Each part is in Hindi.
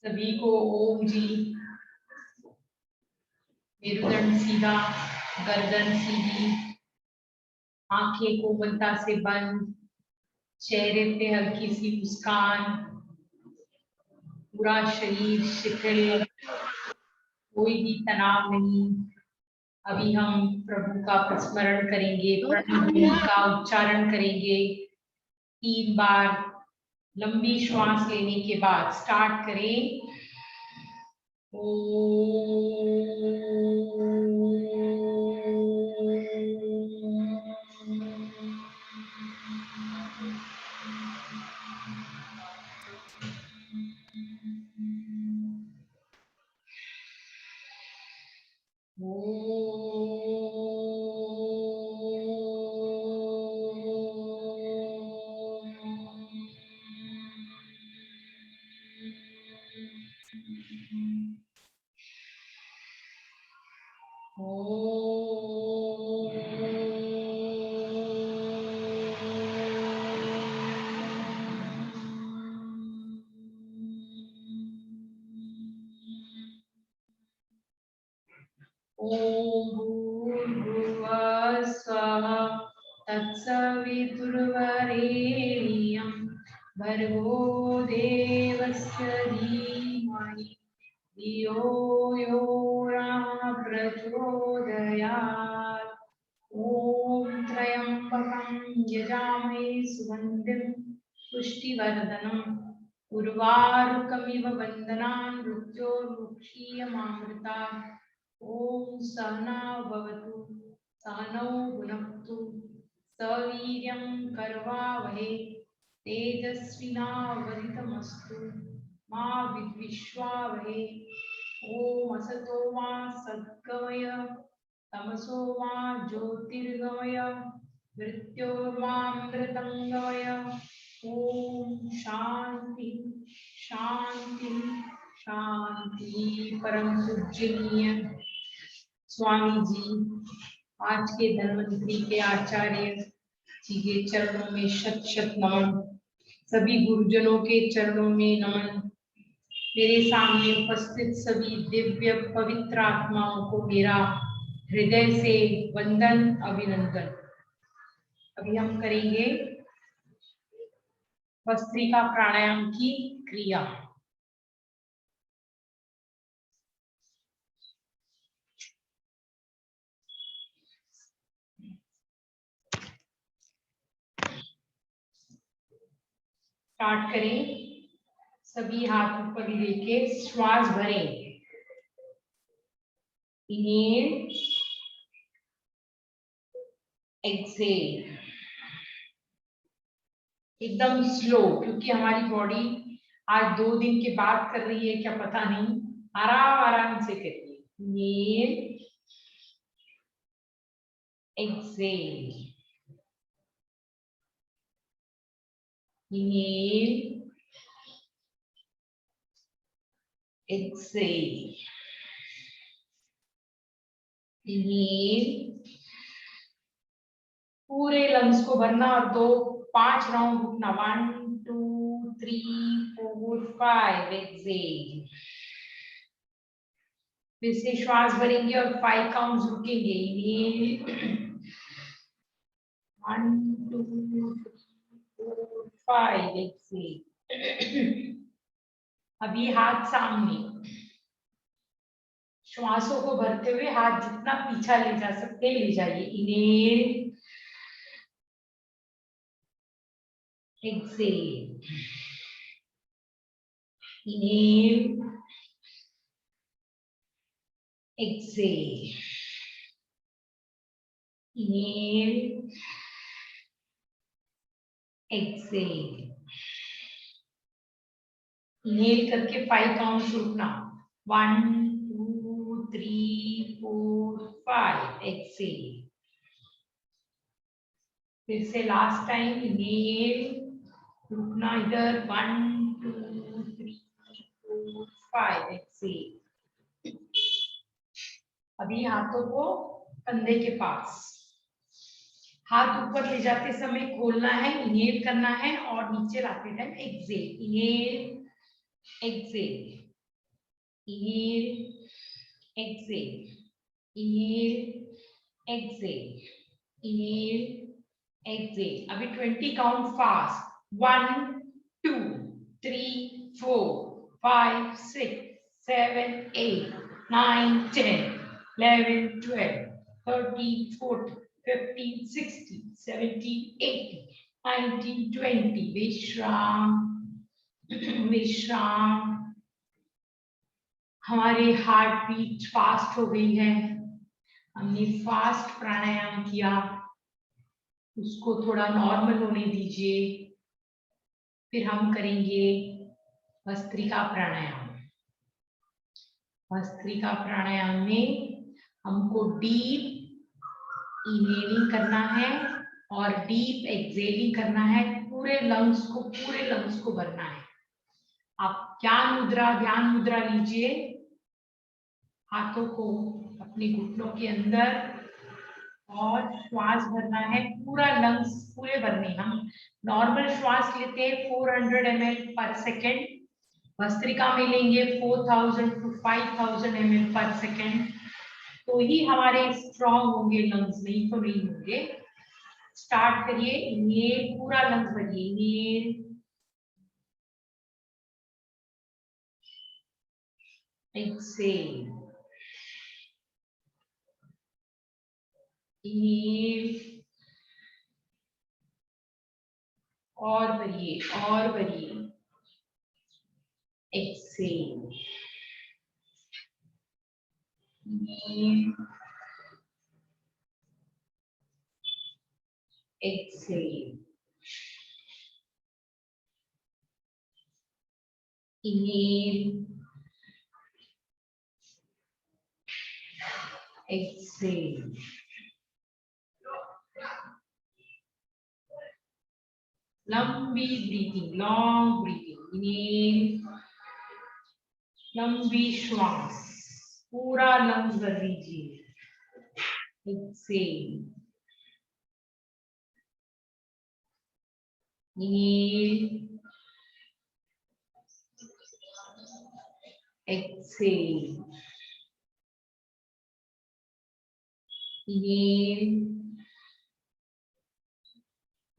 सभी को ओम जी। मेरुदंड सीधा, गर्दन सीधी, आंखें कोमलता से बंद, चेहरे पे हल्की सी मुस्कान, पूरा शरीर शिथिल, कोई भी तनाव नहीं। अभी हम प्रभु का स्मरण करेंगे, प्रणव का उच्चारण करेंगे 3 बार। लंबी श्वास लेने के बाद स्टार्ट करें। ओम भूर्भुवः स्वः तत्सवितुर्वरेण्यं भर्गो देवस्य धीमहि धियो यो नः प्रचोदयात्। ओम त्र्यंबकं यजामहे सुगन्धिं पुष्टिवर्धनम् उर्वारुकमिव बन्धनान् मृत्योर्मुक्षीयमामृतात्। ओम सहना भवतु सहनौ भुनक्तु सवीर्यं करवावहै तेजस्विनावधीतमस्तु मा विद्विषावहै। ओम असतो मा सद्गमय तमसो मा ज्योतिर्गमय मृत्योर्मामृतंगमय। ओम शांति शांति शांति। परम पूजनीय स्वामी जी, आज के धन्वंतरी के आचार्य जी के चरणों में शत शत नमन। सभी गुरुजनों के चरणों में नमन। मेरे सामने उपस्थित सभी दिव्य पवित्र आत्माओं को मेरा हृदय से वंदन अभिनंदन। अभी हम करेंगे भस्त्रिका प्राणायाम की क्रिया। स्टार्ट करें। सभी हाथ ऊपर लेके श्वास भरें। इनहेल, एक्सहेल, एकदम स्लो, क्योंकि हमारी बॉडी आज 2 दिन के बाद कर रही है क्या पता नहीं। आराम आराम से करिए। Inhale, exhale, inhale, exhale, inhale. पूरे लंग्स को भरना और 5 राउंड रुकना। 1 2 3 4 5। एक्सहेल। फिर से श्वास भरेंगे और 5 काउंट्स रुकेंगे। इनहेल 1 2 3 4 5। एक्सहेल। अभी हाथ सामने, श्वासों को भरते हुए हाथ जितना पीछा ले जा सकते ले जाइए। Inhale, exhale, inhale, exhale, inhale, exhale. Inhale करके 5 काउंट्स रुकना। 1 2 3 4 5। एक्सहेल। फिर से लास्ट टाइम। इनहेल, रुकना इधर। 1 2 3 4 5। एक्सहेल। अभी हाथों को कंधे के पास, हाथ ऊपर ले जाते समय खोलना है, इनहेल करना है और नीचे लाते time exhale. Inhale, exhale, inhale, exhale, inhale, exhale, inhale, exhale. अभी 20 काउंट फास्ट. 1 2 3 4 5 6 7 8 9 10 11 12 13 14 15 16 17 18 19 20. विश्राम. विश्राम. हमारे हार्ट बीट फास्ट हो गई है. हमने फास्ट प्राणायाम किया, उसको थोड़ा नॉर्मल होने दीजिए. फिर हम करेंगे भस्त्रिका प्राणायाम. भस्त्रिका प्राणायाम में हमको डीप इनहेलिंग करना है और डीप एक्सहेलिंग करना है. पूरे लंग्स को भरना है. आप ध्यान मुद्रा लीजिए. हाथों को अपने घुटनों के अंदर और श्वास भरना है. पूरा लंग्स पूरे भरने. हम नॉर्मल श्वास लेते हैं 400 ml पर सेकेंड. भस्त्रिका में लेंगे 4000 to 5000 ml पर सेकेंड. तो ही हमारे स्ट्रॉन्ग होंगे लंग्स, नहीं तो नहीं होंगे. स्टार्ट करिए. इनहेल, पूरा लंग्स भरिए. इनहेल, एक्सहेल, इनहेल, और भरिए और भरिए. Exhale, inhale, exhale, inhale, exhale. लंबी ब्रीथिंग, लॉन्ग ब्रीथिंग. इनहेल, लंबी श्वास, पूरा लंग्स भर लीजिए. Exhale, inhale, exhale, inhale.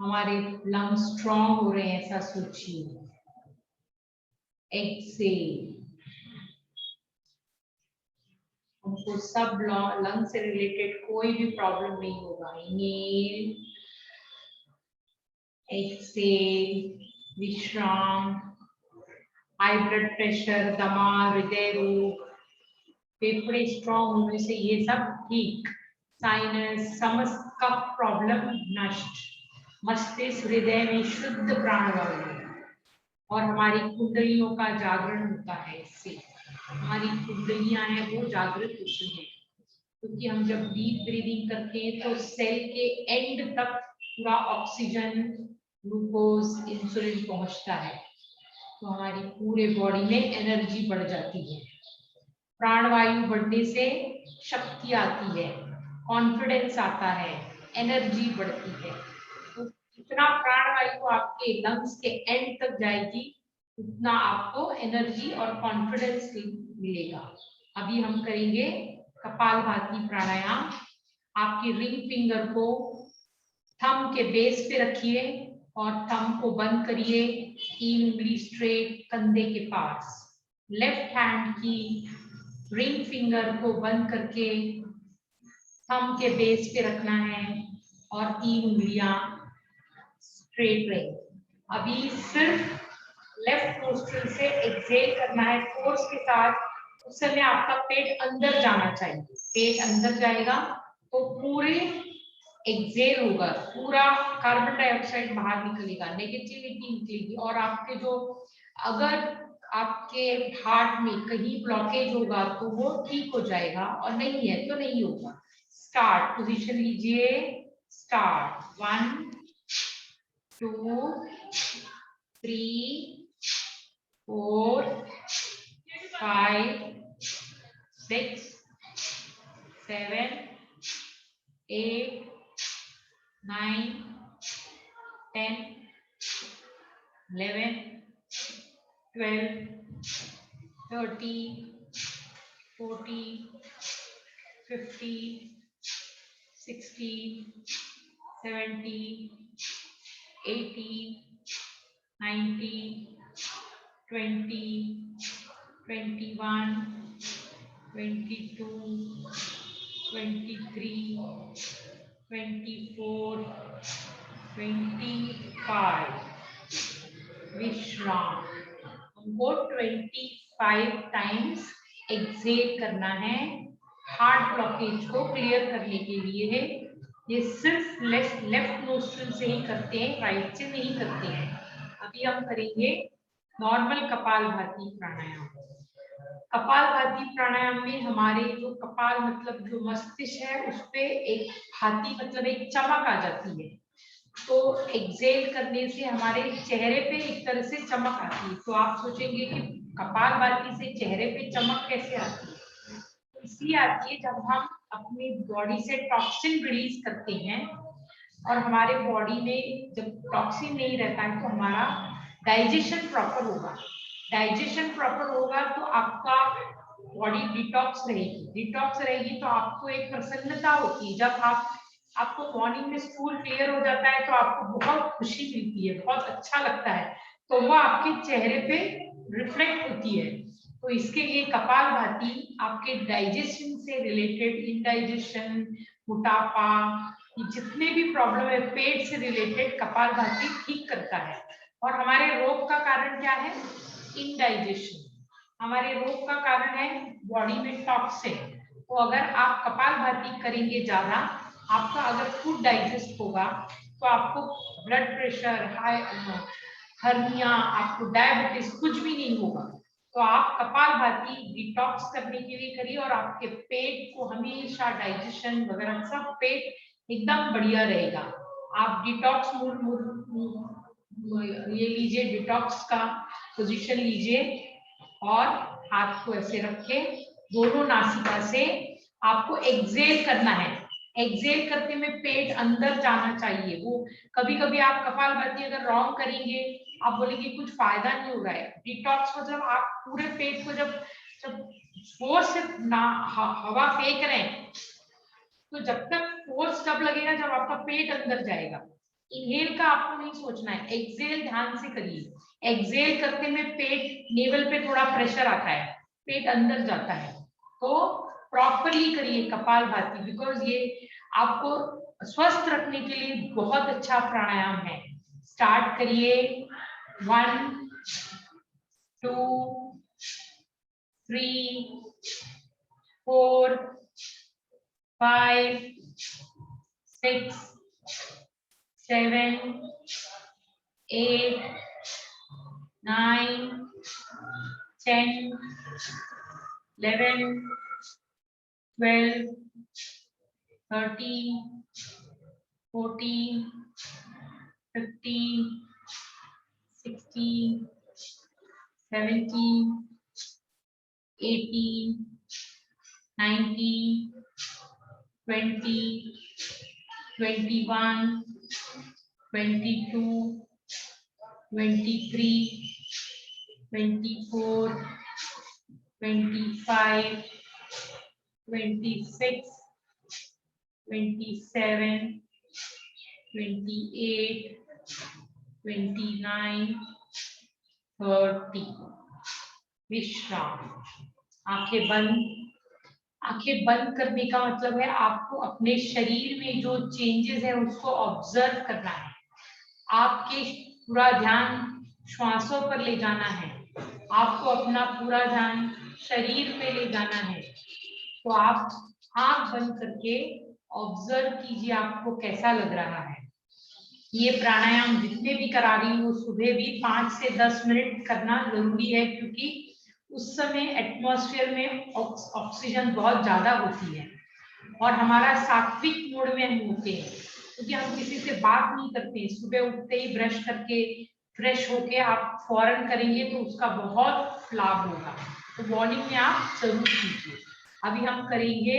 हमारे लंग्स स्ट्रॉन्ग हो रहे हैं ऐसा सोचिए. एक्सहेल. हमको सब लंग से रिलेटेड कोई भी प्रॉब्लम नहीं होगा. इनहेल, एक्सहेल, विश्राम. हाई ब्लड प्रेशर, दमा, हृदय रोग, फेफड़े स्ट्रॉन्ग होने से ये सब ठीक. साइनस, समस्त कफ प्रॉब्लम नष्ट. मस्तिष्क हृदय में शुद्ध प्राणवायु और हमारी कुंडलियों का जागरण होता है. इससे हमारी कुंडलियां हैं वो जागृत होती हैं. क्योंकि हम जब डीप ब्रीदिंग करते हैं तो सेल के एंड तक पूरा ऑक्सीजन, ग्लूकोज, इंसुलिन पहुंचता है. तो हमारी पूरे बॉडी में एनर्जी बढ़ जाती है. प्राणवायु बढ़ने से शक्ति आती है, कॉन्फिडेंस आता है, एनर्जी बढ़ती है. तो जितना प्राणवायु आपके लंग्स के एंड तक जाएगी उतना आपको एनर्जी और कॉन्फिडेंस मिलेगा. अभी हम करेंगे कपालभाति प्राणायाम. आपकी रिंग फिंगर को थंब के बेस पे रखिए और थंब को बंद करिए. 3 उंगली स्ट्रेट कंधे के पास. लेफ्ट हैंड की रिंग फिंगर को बंद करके थंब के बेस पे रखना है और 3 उंगलियां स्ट्रेट रहे. अभी सिर्फ लेफ्ट नोस्ट्रिल से एक्सहेल करना है फोर्स के साथ. उस समय आपका पेट अंदर जाना चाहिए. पेट अंदर जाएगा तो पूरे एक्सहेल होगा. पूरा कार्बन डाइऑक्साइड बाहर निकलेगा, नेगेटिविटी निकलेगी. और आपके जो अगर आपके हार्ट में कहीं ब्लॉकेज होगा तो वो ठीक हो जाएगा और नहीं है तो नहीं होगा. स्टार्ट. पोजीशन लीजिए. स्टार्ट. 1 2 3 4 5 6 7 8 9 10 11 12 13 40, 50, 60, 70, 80, 90, 20, 21, 22, 23, 24, 25. विश्राम। हमको 25 टाइम्स एक्सेल करना है, हार्ट ब्लॉकेज को क्लियर करने के लिए है। ये सिर्फ लेफ्ट नोस्ट्रिल से ही करते हैं, राइट से नहीं करते हैं। अभी हम करेंगे नॉर्मल कपालभाति प्राणायाम। कपालभाति प्राणायाम में हमारे जो कपाल मतलब जो मस्तिष्क है उस पे एक भाती मतलब एक चमक आ जाती है। तो एक्सेल करने से हमारे चेहरे पे एक तरह से चमक आती है। तो आप सोचेंगे कि कपालभाति से चेहरे पे चमक कैसे आती है? तो इसलिए आती है जब हम अपनी बॉडी से टॉक्सिन रिलीज करते हैं, और हमारे बॉडी में जब टॉक्सिन नहीं रहता है तो हमारा डाइजेशन प्रॉपर होगा। डाइजेशन प्रॉपर होगा तो आपका बॉडी डिटॉक्स रहेगी। डिटॉक्स रहेगी तो आपको एक प्रसन्नता होती है। जब आपको मॉर्निंग में स्कूल क्लियर हो जाता है तो आपको बहुत खुशी मिलती है, बहुत अच्छा लगता है, तो वो आपके चेहरे पे रिफ्लेक्ट होती है। तो इसके लिए कपालभाति आपके डाइजेशन से रिलेटेड, इंडाइजेशन, मोटापा, जितने भी प्रॉब्लम है पेट से रिलेटेड, कपालभाति ठीक करता है। और हमारे रोग का कारण क्या है? इंडाइजेशन। हमारे रोग का कारण है बॉडी में टॉक्सिन। तो अगर आप कपालभाति करेंगे ज्यादा, आपका अगर फूड डाइजेस्ट होगा तो आपको ब्लड प्रेशर, हाई हर्निया, आपको डायबिटीज कुछ भी नहीं होगा। तो आप कपालभाति डिटॉक्स करने के लिए करिए और आपके पेट को हमेशा डाइजेशन वगैरह सब पेट एकदम बढ़िया रहेगा। आप डिटॉक्स ये लीजिए, डिटॉक्स का पोजीशन लीजिए और हाथ को ऐसे रखे, दोनों नासिका से आपको एक्सेल करना है। एक्सेल करते में पेट अंदर जाना चाहिए। वो कभी कभी आप कपालभाति अगर रॉन्ग करेंगे, आप बोलेंगे कुछ फायदा नहीं हो रहा है। डिटॉक्स मतलब आप पूरे पेट को जब फोर्स से हवा फेंक रहे हैं, तो जब तक फोर्स तब लगेगा जब आपका पेट अंदर जाएगा। इनहेल का आपको नहीं सोचना है, एक्सेल ध्यान से करिए। एक्सेल करते में पेट नेवल पे थोड़ा प्रेशर आता है, पेट अंदर जाता है। तो प्रॉपरली करिए कपालभाति, बिकॉज ये आपको स्वस्थ रखने के लिए बहुत अच्छा प्राणायाम है। स्टार्ट करिए। 1, 2, 3, 4, 5, 6, 7, 8, 9, 10, 11, 12, 13, 14, 15, 16, 17, 18, 19, 20, 21, 22, 23, 24, 25, 26, 27, 28, 29, 30। विश्राम। आंखें बंद। आंखें बंद करने का मतलब है आपको अपने शरीर में जो चेंजेस है उसको ऑब्जर्व करना है। आपके पूरा ध्यान श्वासों पर ले जाना है। आपको अपना पूरा ध्यान शरीर पे ले जाना है। तो आप आंख बंद करके ऑब्जर्व कीजिए आपको कैसा लग रहा है। ये प्राणायाम जितने भी करा रही हूँ सुबह भी 5 से 10 मिनट करना जरूरी है, क्योंकि उस समय एटमॉस्फेयर में ऑक्सीजन बहुत ज्यादा होती है और हमारा सात्विक मोड में हम होते हैं, क्योंकि हम किसी से बात नहीं करते। सुबह उठते ही ब्रश करके फ्रेश होके आप फौरन करेंगे तो उसका बहुत लाभ होगा। तो मॉर्निंग में आप जरूर कीजिए। अभी हम करेंगे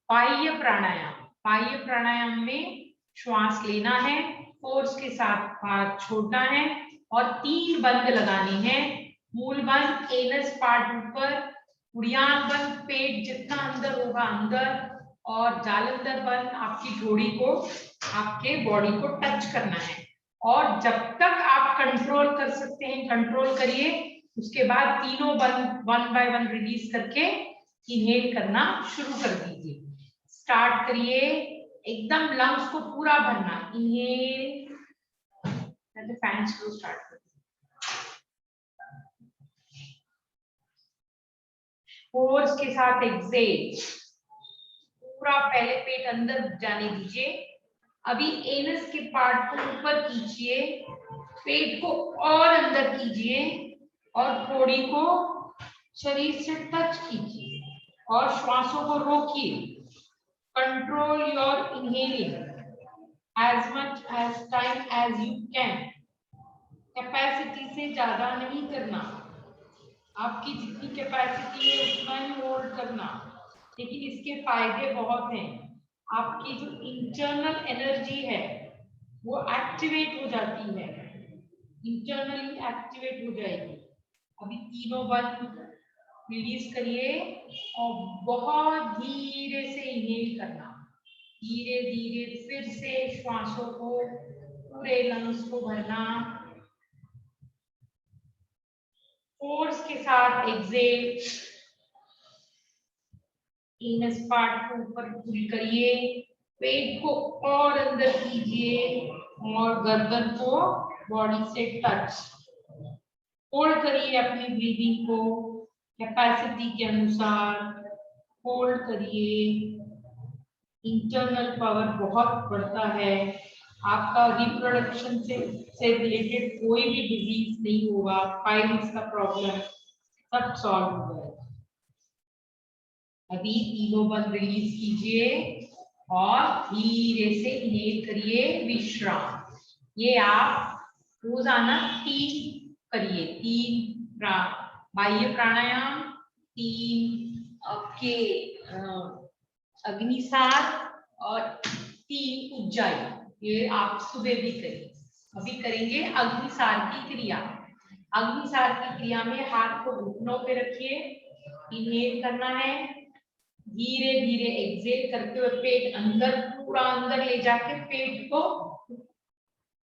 बाह्य प्राणायाम। बाह्य प्राणायाम में श्वास लेना है, फोर्स के साथ हाथ छोड़ना है और 3 बंद लगाने हैं। मूल बंद, एनस पार्ट ऊपर, उड़ियान बंद, पेट जितना अंदर होगा अंदर, और जालंधर बंद, आपकी घोड़ी को, आपके बॉडी को टच करना है। और जब तक आप कंट्रोल कर सकते हैं कंट्रोल करिए, उसके बाद तीनों बंद 1 बाय 1 रिलीज करके इनहेल करना शुरू कर दीजिए। स्टार्ट करिए, एकदम लंग्स को पूरा भरना। इनहेल, फैन स्लो स्टार्ट कर, फोर्स के साथ एक्सेल, पूरा पहले पेट अंदर जाने दीजिए। अभी एनस के पार्ट को ऊपर कीजिए, पेट को और अंदर कीजिए, और घोड़ी को शरीर से टच कीजिए, और श्वासों को रोकिए। Control your inhaling as much as time as you can. Capacity से ज्यादा नहीं करना, आपकी जितनी कैपेसिटी है उतना ही होल्ड करना, लेकिन इसके फायदे बहुत हैं। आपकी जो इंटरनल एनर्जी है वो एक्टिवेट हो जाती है, इंटरनली एक्टिवेट हो जाएगी। अभी तीनों बंद, रिलीज करिए, और बहुत धीरे से इनहेल करना। धीरे धीरे फिर से श्वासों को, पूरे लंग्स को भरना। फोर्स के साथ एक्सेल, इनस पार्ट को ऊपर पुल करिए, पेट को और अंदर कीजिए, और गर्दन को बॉडी से टच। होल्ड करिए अपनी ब्रीदिंग को कैपेसिटी के अनुसार, होल्ड करिए। इंटरनल पावर बहुत बढ़ता है, आपका रिप्रोडक्शन से रिलेटेड कोई भी डिजीज नहीं होगा, पाइल्स का प्रॉब्लम सब सॉल्व हो जाएगा। अभी तीनों बंद रिलीज कीजिए, और धीरे से इनहेल करिए, विश्राम। ये आप रोजाना 3 करिए, 3 बाह्य प्राणायाम, 3 आपके अग्निसार, और 3 उज्जाई। ये आप सुबह भी करिए। अभी करेंगे अग्निसार की क्रिया। अग्निसार की क्रिया में हाथ को घुटनों पे रखिए, इनहेल करना है, धीरे धीरे एक्सेल करते हुए पेट अंदर, पूरा अंदर ले जाके पेट को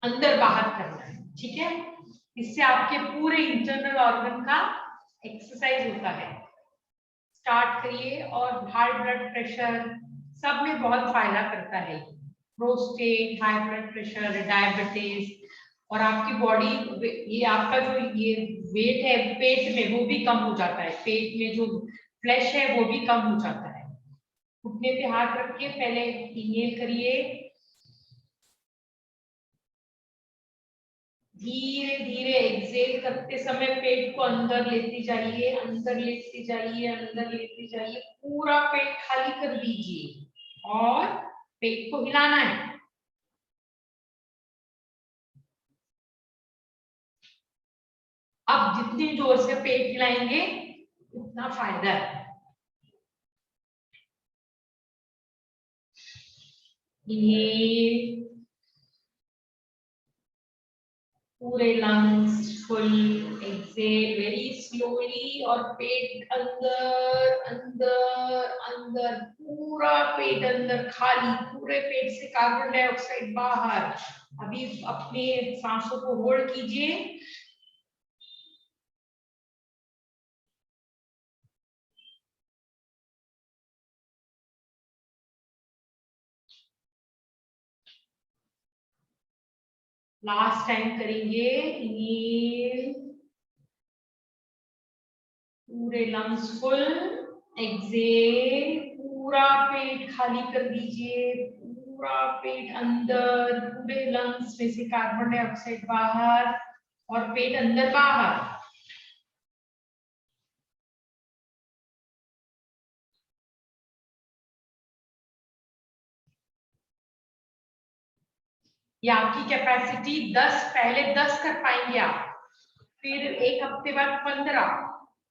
अंदर बाहर करना है, ठीक है। इससे आपके पूरे इंटरनल ऑर्गन का एक्सरसाइज होता है। स्टार्ट करिए, और हाई ब्लड प्रेशर सब में बहुत फायदा करता है। Prostate, high blood pressure, diabetes, और आपकी बॉडी, ये आपका जो ये वेट है पेट में वो भी कम हो जाता है, पेट में जो फ्लैश है वो भी कम हो जाता है। घुटने पे हाथ रख के पहले इनहेल करिए, धीरे धीरे एक्सेल करते समय पेट को अंदर लेते जाइए, अंदर लेते जाइए, अंदर लेते जाइए, पूरा पेट खाली कर दीजिए, और पेट को हिलाना है। अब जितनी जोर से पेट हिलाएंगे उतना फायदा है। इनहेल, पूरे lungs full, exhale very slowly, और पेट अंदर अंदर अंदर, पूरा पेट अंदर खाली, पूरे पेट से कार्बन डाइऑक्साइड बाहर। अभी अपने सांसों को होल्ड कीजिए, लास्ट टाइम करेंगे। इनहेल, पूरे लंग्स फुल, एक्सेल, पूरा पेट खाली कर दीजिए, पूरा पेट अंदर, पूरे लंग्स में से कार्बन डाइऑक्साइड बाहर, और पेट अंदर बाहर। ये आपकी कैपेसिटी 10, पहले 10 कर पाएंगे आप, फिर एक हफ्ते बाद 15,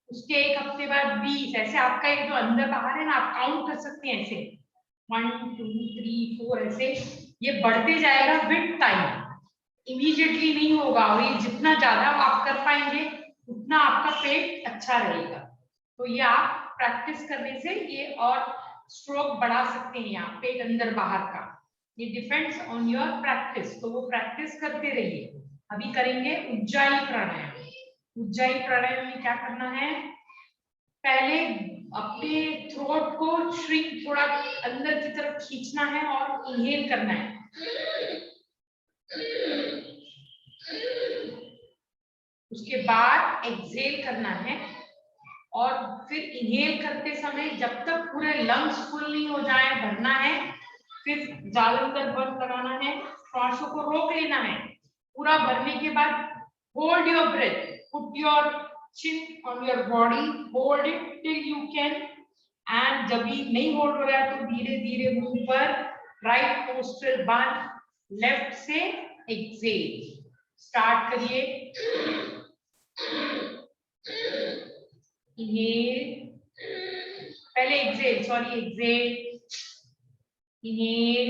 उसके एक हफ्ते बाद 20, ऐसे आपका ये जो अंदर बाहर है ना, आप काउंट कर सकते हैं ऐसे 1 2 3 4, ऐसे ये बढ़ते जाएगा विद टाइम, इमीडिएटली नहीं होगा। और ये जितना ज्यादा आप कर पाएंगे उतना आपका पेट अच्छा रहेगा। तो ये आप प्रैक्टिस करने से ये और स्ट्रोक बढ़ा सकते हैं यहाँ पे अंदर बाहर का। ये डिपेंड्स ऑन योर प्रैक्टिस, तो वो प्रैक्टिस करते रहिए। अभी करेंगे उज्जाई प्राणायाम। उज्जाई प्राणायाम में क्या करना है, पहले अपने थ्रोट को श्रिंक थोड़ा अंदर की तरफ खींचना है और इनहेल करना है। उसके बाद एक्सहेल करना है और फिर इनहेल करते समय जब तक पूरे लंग्स फुल नहीं हो जाए भरना है, फिर जालंधर बंद लगाना है, श्वासों को रोक लेना है। पूरा भरने के बाद hold your breath, put your chin on your body, hold it till you can, and जब भी नहीं होल्ड हो रहा है तो धीरे धीरे मुंह पर राइट नोस्ट्रिल बंद, लेफ्ट से एक्सहेल। स्टार्ट करिए। इनहेल, पहले exhale, sorry exhale, inhale,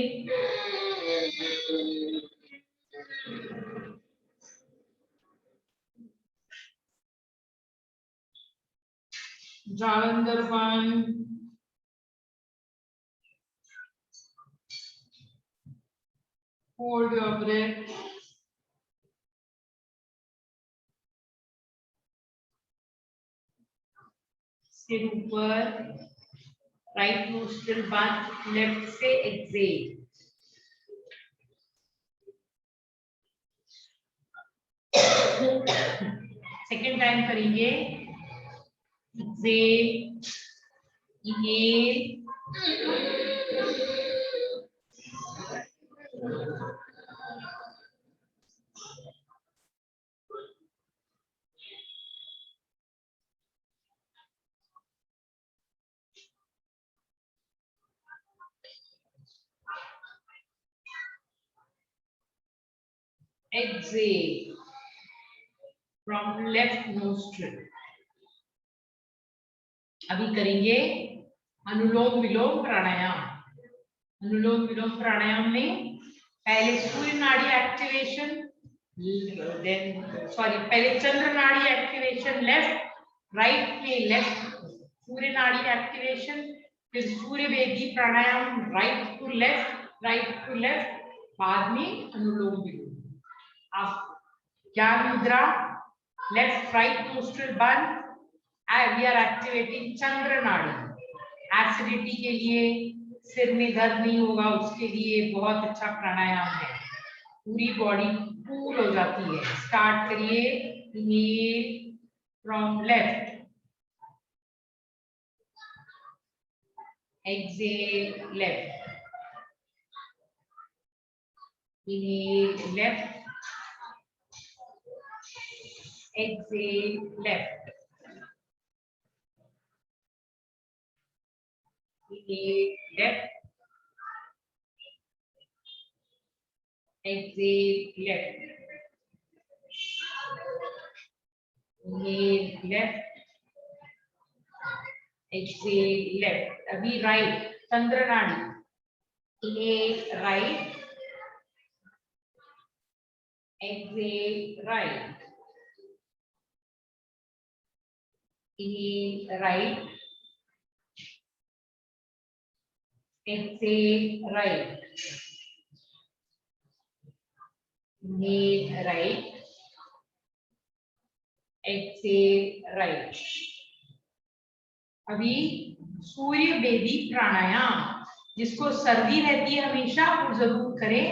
Jalandhar बंद, होल्ड योर ब्रेथ, सिर ऊपर, राइट नोस्ट्रिल बंद, लेफ्ट से एक्सहेल। सेकेंड टाइम करेंगे। Exhale, inhale, exhale from left nostril। अभी करेंगे अनुलोम विलोम प्राणायाम। अनुलोम विलोम प्राणायाम में पहले सूर्य नाड़ी एक्टिवेशन, पहले चंद्र नाड़ी एक्टिवेशन लेफ्ट, राइट में लेफ्ट सूर्य नाड़ी एक्टिवेशन, फिर सूर्य वेदी प्राणायाम राइट टू लेफ्ट, बाद में अनुलोम विलोम। आप ज्ञान मुद्रा, लेफ्ट राइट नोस्ट्रिल बंद, वी आर एक्टिवेटिंग चंद्र नाड़ी। एसिडिटी के लिए, सिर में दर्द नहीं होगा उसके लिए बहुत अच्छा प्राणायाम है, पूरी बॉडी कूल हो जाती है। स्टार्ट करिए। Inhale from left, exhale left, inhale left, exhale left, inhale left, exhale left, inhale left, exhale left। अभी राइट चंद्र नाड़ी, inhale right, exhale right, inhale right, exhale right, inhale right, exhale right. अभी सूर्य वेदी प्राणायाम, जिसको सर्दी रहती है हमेशा वो जरूर करें।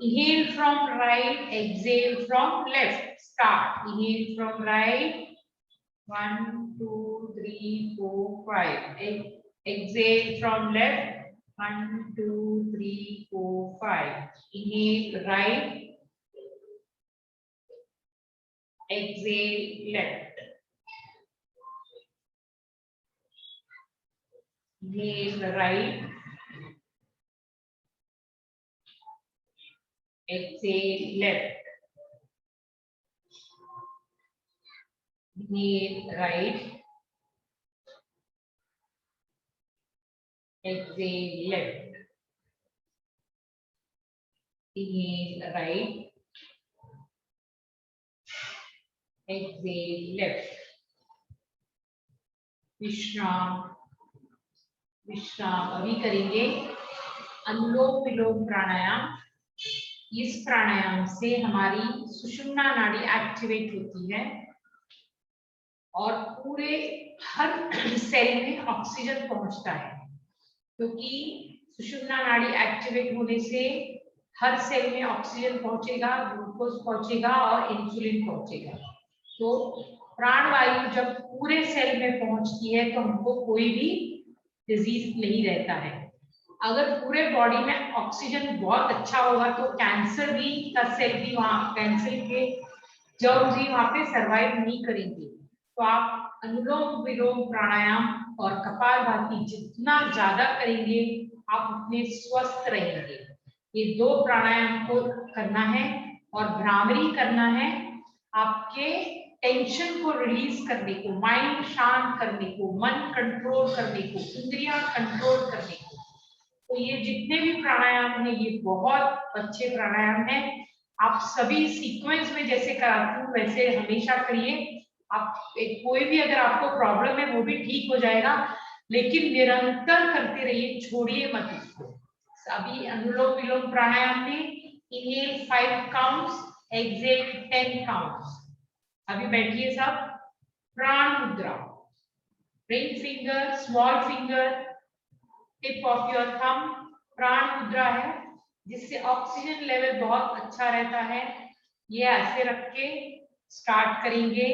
Inhale from right, exhale from left. Start. Inhale from right. 1, 2, 3, 4, 5. Exhale from left. 1, 2, 3, 4, 5. Inhale right. Exhale left. Inhale right. Exhale left. Inhale right. Exhale left. Inhale right. Exhale left. विश्राम विश्राम। अभी करेंगे अनुलोम विलोम प्राणायाम। इस प्राणायाम से हमारी सुषुम्ना नाड़ी एक्टिवेट होती है और पूरे हर सेल में ऑक्सीजन पहुंचता है, क्योंकि सुषुम्ना नाड़ी एक्टिवेट होने से हर सेल में ऑक्सीजन पहुंचेगा, ग्लूकोज पहुंचेगा और इंसुलिन पहुंचेगा। तो प्राणवायु जब पूरे सेल में पहुंचती है तो हमको कोई भी डिजीज नहीं रहता है। अगर पूरे बॉडी में ऑक्सीजन बहुत अच्छा होगा तो कैंसर भी का सेल भी वहाँ, कैंसर के जर्म्स भी वहाँ पे सरवाइव नहीं करेंगे। तो आप अनुलोम विलोम प्राणायाम और कपालभाति जितना ज्यादा करेंगे आप उतने स्वस्थ रहेंगे। ये दो प्राणायाम को करना है और भ्रामरी करना है, आपके टेंशन को रिलीज करने को, माइंड शांत करने को, मन कंट्रोल करने को, इंद्रियां कंट्रोल करने को। तो ये जितने भी प्राणायाम है ये बहुत अच्छे प्राणायाम है। आप सभी सीक्वेंस में जैसे कराती हूँ वैसे हमेशा करिए। आप कोई भी अगर आपको प्रॉब्लम है वो भी ठीक हो जाएगा, लेकिन निरंतर करते रहिए, छोड़िए मत इसको। अभी अनुलोम विलोम प्राणायाम में इनहेल 5 काउंट्स, एक्सहेल 10 काउंट्स। अभी बैठिए सब। प्राण मुद्रा, ring finger, small finger, tip of your thumb प्राण मुद्रा है, जिससे ऑक्सीजन लेवल बहुत अच्छा रहता है। ये ऐसे रख के स्टार्ट करेंगे।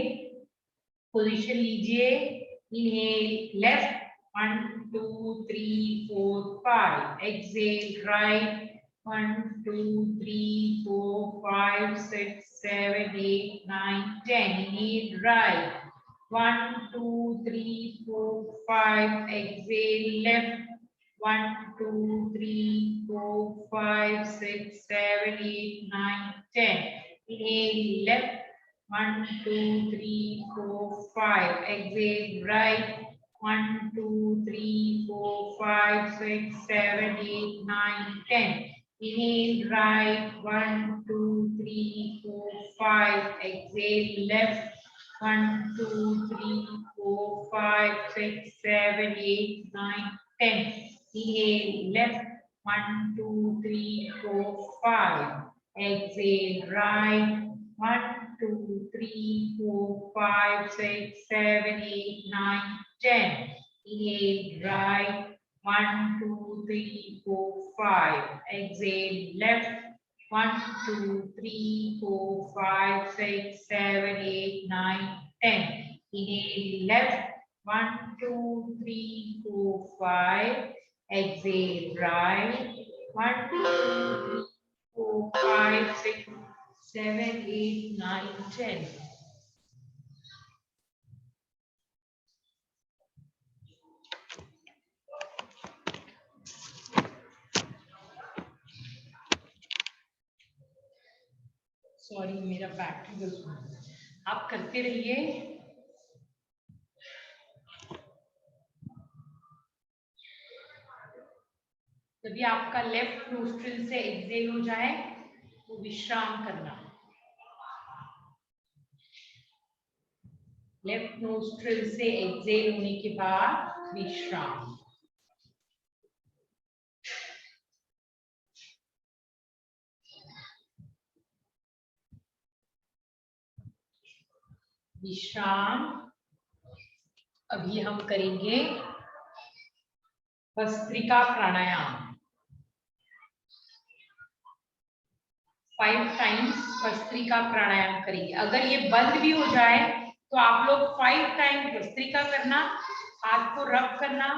पोजीशन लीजिए। Inhale left 1 2 3 4 5, exhale right 1 2 3 4 5 6 7 8 9 10, inhale right 1 2 3 4 5, exhale left 1 2 3 4 5 6 7 8 9 10, inhale left 1 2 3 4 5, exhale right 1 2 3 4 5 6 7 8 9 10, inhale right 1 2 3 4 5, exhale left 1 2 3 4 5 6 7 8 9 10, inhale left 1 2 3 4 5, exhale right 1 2 3 4 5 6 7 8 9 10, inhale right 1 2 3 4 5, exhale left 1 2 3 4 5 6 7 8 9 10, inhale left 1 2 3 4 5, exhale right 1 2 3 4 5 6 7 8 9 10. Sorry मेरा बैटरी आप करते रहिए। यदि आपका लेफ्ट नोस्ट्रिल से एक्सहेल हो जाए तो विश्राम करना। लेफ्ट नोस्ट्रिल से एक्सहेल होने के बाद विश्राम। विश्राम। अभी हम करेंगे भस्त्रिका प्राणायाम। 5 टाइम्स भस्त्रिका प्राणायाम करेंगे। अगर ये बंद भी हो जाए तो आप लोग 5 टाइम भस्त्रिका करना, हाथ को रब करना,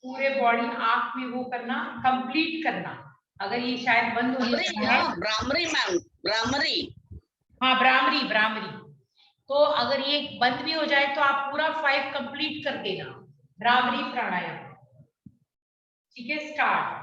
पूरे बॉडी आंख में वो करना, कंप्लीट करना। अगर ये शायद बंद हो जाता है, भ्रामरी मैम, भ्रामरी, हाँ भ्रामरी, भ्रामरी। तो अगर ये बंद भी हो जाए तो आप पूरा 5 कंप्लीट कर देना। भ्रामरी प्राणायाम। ठीक है, स्टार्ट।